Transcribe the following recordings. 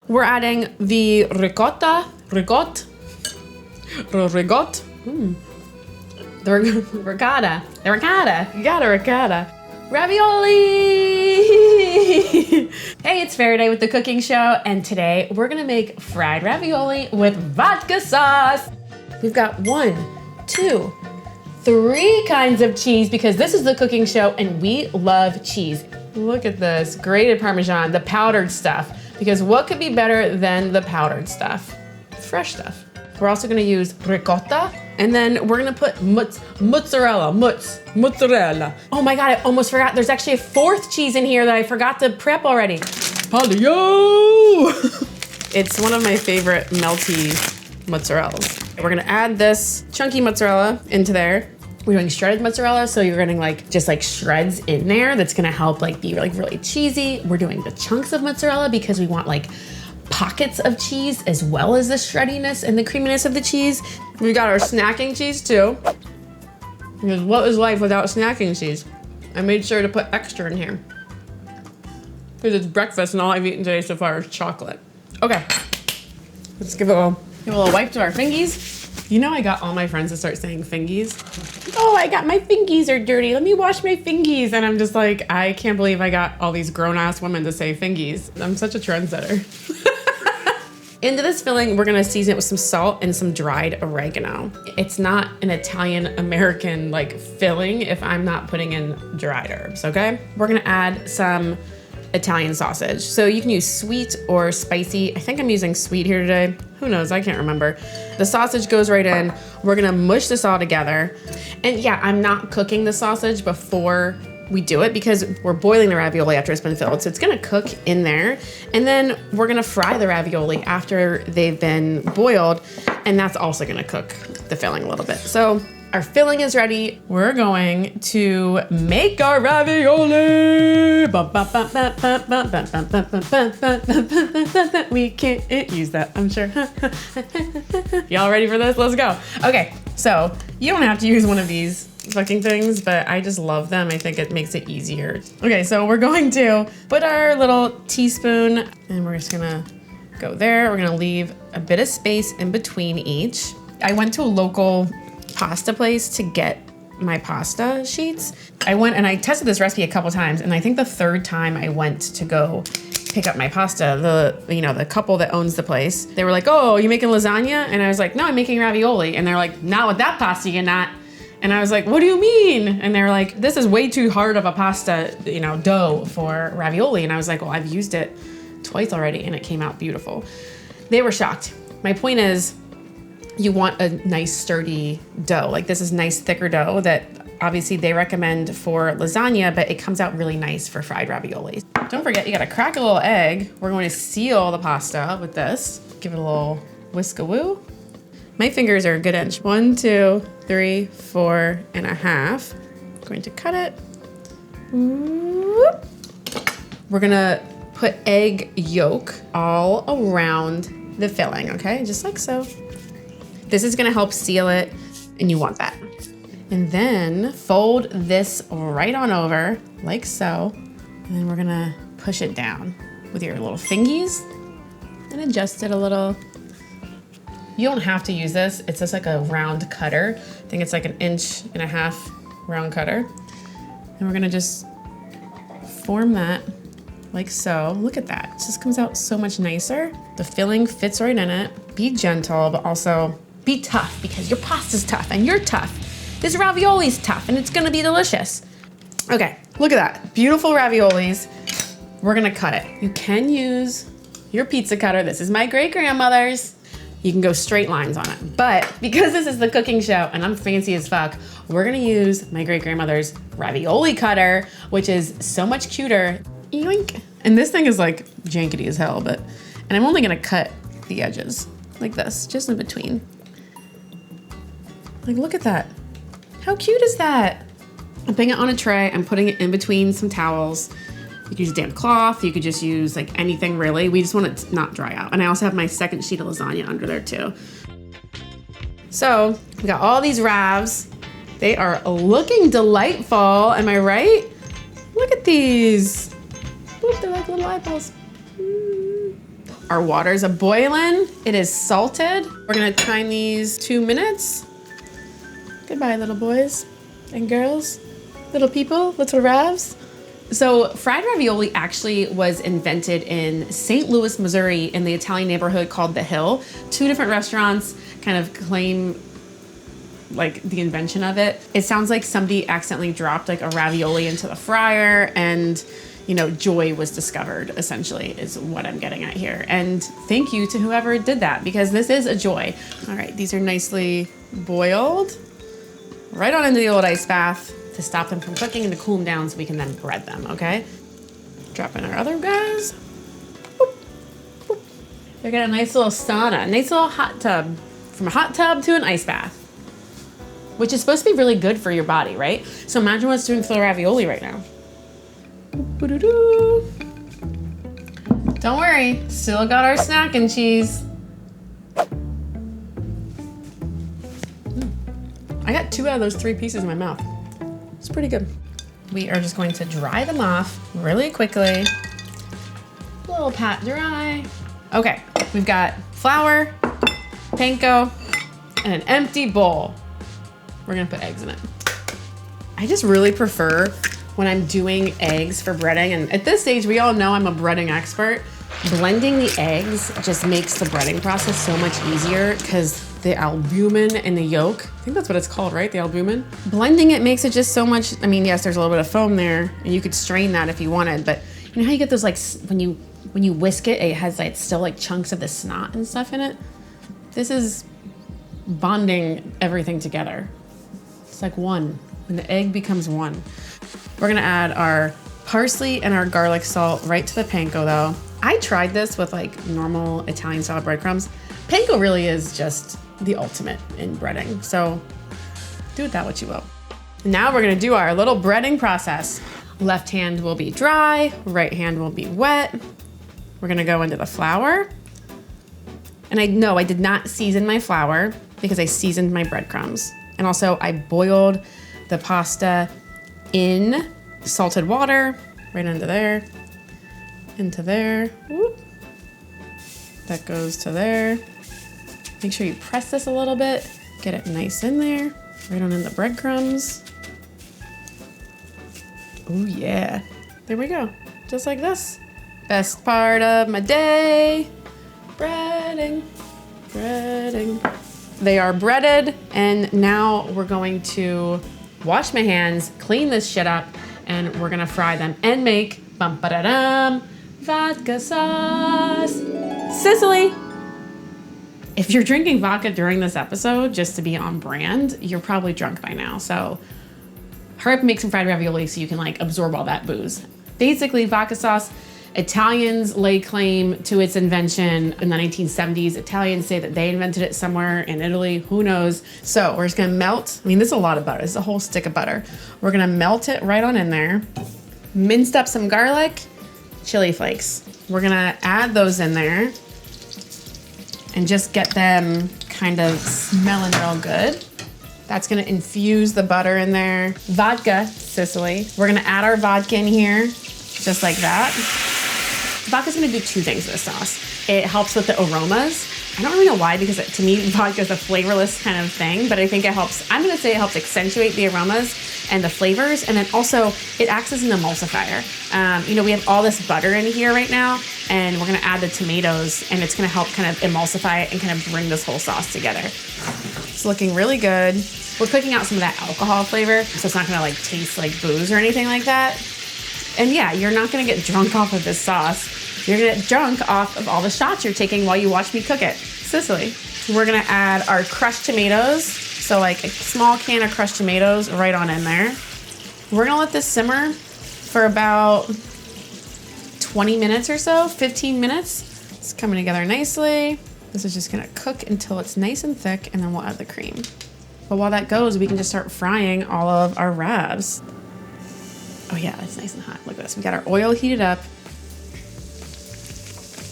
We're adding the ricotta. The ricotta. Ravioli! Hey, it's Farideh with The Cooking Show, and today we're gonna make fried ravioli with vodka sauce. We've got 1, 2, 3 kinds of cheese because this is The Cooking Show and we love cheese. Look at this, grated Parmesan, the powdered stuff, because what could be better than the powdered stuff? Fresh stuff. We're also gonna use ricotta, and then we're gonna put mozzarella. Oh my God, I almost forgot. There's actually a 4th cheese in here that I forgot to prep already. Palio! It's one of my favorite melty mozzarellas. We're gonna add this chunky mozzarella into there. We're doing shredded mozzarella, so you're getting just shreds in there. That's gonna help be really cheesy. We're doing the chunks of mozzarella because we want pockets of cheese as well as the shreddiness and the creaminess of the cheese. We got our snacking cheese too. Because what is life without snacking cheese? I made sure to put extra in here. Because it's breakfast and all I've eaten today so far is chocolate. Okay, let's give it a little wipe to our fingies. You know I got all my friends to start saying fingies. Oh, I got my fingies are dirty. Let me wash my fingies. And I'm just I can't believe I got all these grown-ass women to say fingies. I'm such a trendsetter. Into this filling, we're gonna season it with some salt and some dried oregano. It's not an Italian-American filling if I'm not putting in dried herbs, okay? We're gonna add some Italian sausage. So you can use sweet or spicy. I think I'm using sweet here today. Who knows, I can't remember. The sausage goes right in. We're gonna mush this all together. And yeah, I'm not cooking the sausage before we do it because we're boiling the ravioli after it's been filled. So it's gonna cook in there. And then we're gonna fry the ravioli after they've been boiled. And that's also gonna cook the filling a little bit. So our filling is ready. We're going to make our ravioli. We can't use that, I'm sure. Y'all ready for this? Let's go. Okay, so you don't have to use one of these fucking things, but I just love them. I think it makes it easier. Okay, so we're going to put our little teaspoon and we're just gonna go there. We're gonna leave a bit of space in between each. I went to a local pasta place to get my pasta sheets. I went and I tested this recipe a couple times, and I think the 3rd time I went to go pick up my pasta, the couple that owns the place, they were like, "Oh, you making lasagna?" And I was like, "No, I'm making ravioli." And they're like, "Not with that pasta, you're not." And I was like, "What do you mean?" And they're like, "This is way too hard of a pasta, dough for ravioli." And I was like, "Well, I've used it twice already and it came out beautiful." They were shocked. My point is, you want a nice sturdy dough. This is nice thicker dough that obviously they recommend for lasagna, but it comes out really nice for fried ravioli. Don't forget, you gotta crack a little egg. We're going to seal the pasta with this. Give it a little whisk-a-woo. My fingers are a good inch. 1, 2, 3, 4.5. I'm going to cut it. Whoop. We're gonna put egg yolk all around the filling, okay? Just like so. This is gonna help seal it, and you want that. And then fold this right on over, like so. And then we're gonna push it down with your little fingies and adjust it a little. You don't have to use this. It's just a round cutter. I think it's 1.5 inch round cutter. And we're gonna just form that like so. Look at that, it just comes out so much nicer. The filling fits right in it. Be gentle, but also be tough because your pasta's tough and you're tough. This ravioli's tough and it's gonna be delicious. Okay, look at that. Beautiful raviolis. We're gonna cut it. You can use your pizza cutter. This is my great-grandmother's. You can go straight lines on it. But because this is The Cooking Show and I'm fancy as fuck, we're gonna use my great-grandmother's ravioli cutter, which is so much cuter. Yoink. And this thing is jankety as hell, and I'm only gonna cut the edges like this, just in between. Look at that. How cute is that? I'm putting it on a tray. I'm putting it in between some towels. You could use a damp cloth. You could just use anything really. We just want it to not dry out. And I also have my 2nd sheet of lasagna under there too. So we got all these ravs. They are looking delightful. Am I right? Look at these. Oop, they're like little eyeballs. Our water's a boiling. It is salted. We're gonna time these 2 minutes. Goodbye, little boys and girls, little people, little ravs. So fried ravioli actually was invented in St. Louis, Missouri in the Italian neighborhood called The Hill. 2 different restaurants kind of claim like the invention of it. It sounds like somebody accidentally dropped like a ravioli into the fryer and you know, joy was discovered, essentially, is what I'm getting at here. And thank you to whoever did that, because this is a joy. All right, these are nicely boiled. Right on into the old ice bath to stop them from cooking and to cool them down so we can then bread them, okay? Drop in our other guys. Boop, boop. They got a nice little sauna, a nice little hot tub. From a hot tub to an ice bath, which is supposed to be really good for your body, right? So imagine what it's doing for the ravioli right now. Don't worry, still got our snack and cheese. I got 2 out of those 3 pieces in my mouth. It's pretty good. We are just going to dry them off really quickly. A little pat dry. Okay, we've got flour, panko, and an empty bowl. We're gonna put eggs in it. I just really prefer when I'm doing eggs for breading, and at this stage, we all know I'm a breading expert. Blending the eggs just makes the breading process so much easier because the albumin in the yolk, I think that's what it's called, right? The albumin. Blending it makes it just so much, I mean, yes, there's a little bit of foam there, and you could strain that if you wanted, but you know how you get those like, when you whisk it, it has like still like chunks of the snot and stuff in it? This is bonding everything together. It's like one, when the egg becomes one. We're gonna add our parsley and our garlic salt right to the panko though. I tried this with like normal Italian style breadcrumbs. Panko really is just the ultimate in breading. So do with that what you will. Now we're gonna do our little breading process. Left hand will be dry, right hand will be wet. We're gonna go into the flour. And I know I did not season my flour because I seasoned my breadcrumbs. And also I boiled the pasta in salted water, right into there, into there. Whoop. That goes to there. Make sure you press this a little bit, get it nice in there, right on in the breadcrumbs. Oh yeah, there we go, just like this. Best part of my day, breading, breading. They are breaded, and now we're going to wash my hands, clean this shit up, and we're gonna fry them and make bum-ba-da-dum, vodka sauce. Sicily! If you're drinking vodka during this episode, just to be on brand, you're probably drunk by now. So hurry up and make some fried ravioli so you can like absorb all that booze. Basically, vodka sauce, Italians lay claim to its invention in the 1970s. Italians say that they invented it somewhere in Italy, who knows? So we're just gonna melt, I mean, this is a lot of butter, this is a whole stick of butter. We're gonna melt it right on in there. Minced up some garlic, chili flakes. We're gonna add those in there and just get them kind of smelling real good. That's gonna infuse the butter in there. Vodka, Sicily. We're gonna add our vodka in here, just like that. Vodka's gonna do 2 things with this sauce. It helps with the aromas. I don't really know why, because to me, vodka is a flavorless kind of thing, but I think it helps, I'm gonna say it helps accentuate the aromas and the flavors, and then also it acts as an emulsifier. You know, we have all this butter in here right now, and we're gonna add the tomatoes, and it's gonna help kind of emulsify it and kind of bring this whole sauce together. It's looking really good. We're cooking out some of that alcohol flavor, so it's not gonna like taste like booze or anything like that. And yeah, you're not gonna get drunk off of this sauce. You're gonna get drunk off of all the shots you're taking while you watch me cook it. Sicily. We're gonna add our crushed tomatoes. So like a small can of crushed tomatoes right on in there. We're gonna let this simmer for about 20 minutes or so, 15 minutes. It's coming together nicely. This is just gonna cook until it's nice and thick, and then we'll add the cream. But while that goes, we can just start frying all of our ravs. Oh yeah, it's nice and hot. Look at this. We got our oil heated up.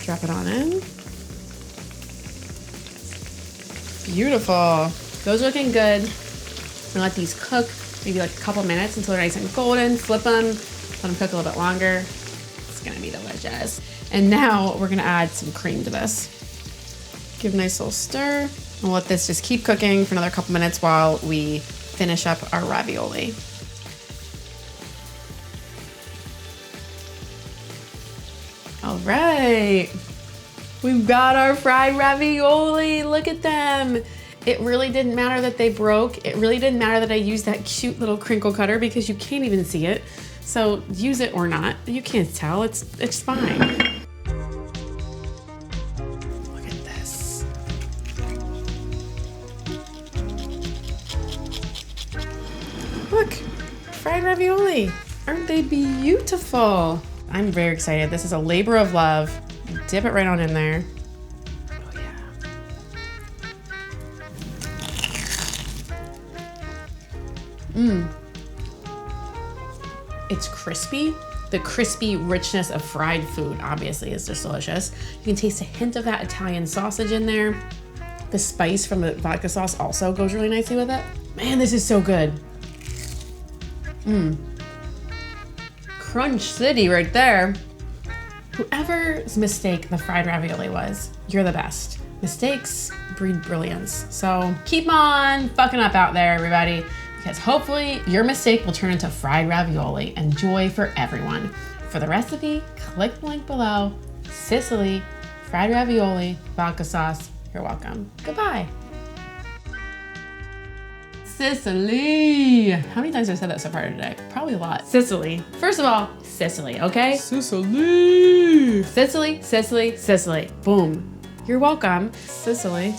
Drop it on in. Beautiful. Those are looking good. I'm gonna let these cook maybe like a couple minutes until they're nice and golden. Flip them, let them cook a little bit longer. It's gonna be delicious. And now we're gonna add some cream to this. Give a nice little stir. We'll let this just keep cooking for another couple minutes while we finish up our ravioli. All right, we've got our fried ravioli. Look at them. It really didn't matter that they broke. It really didn't matter that I used that cute little crinkle cutter because you can't even see it. So use it or not, you can't tell, it's fine. Look at this. Look, fried ravioli. Aren't they beautiful? I'm very excited. This is a labor of love. Dip it right on in there. Oh yeah. Mmm. It's crispy. The crispy richness of fried food obviously is just delicious. You can taste a hint of that Italian sausage in there. The spice from the vodka sauce also goes really nicely with it. Man, this is so good. Mmm. Crunch City right there. Whoever's mistake the fried ravioli was, you're the best. Mistakes breed brilliance. So keep on fucking up out there, everybody, because hopefully your mistake will turn into fried ravioli and joy for everyone. For the recipe, click the link below. Sicily, fried ravioli, vodka sauce. You're welcome. Goodbye. Sicily. How many times have I said that so far today? Probably a lot. Sicily. First of all, Sicily, okay? Sicily. Sicily, Sicily, Sicily. Boom. You're welcome. Sicily.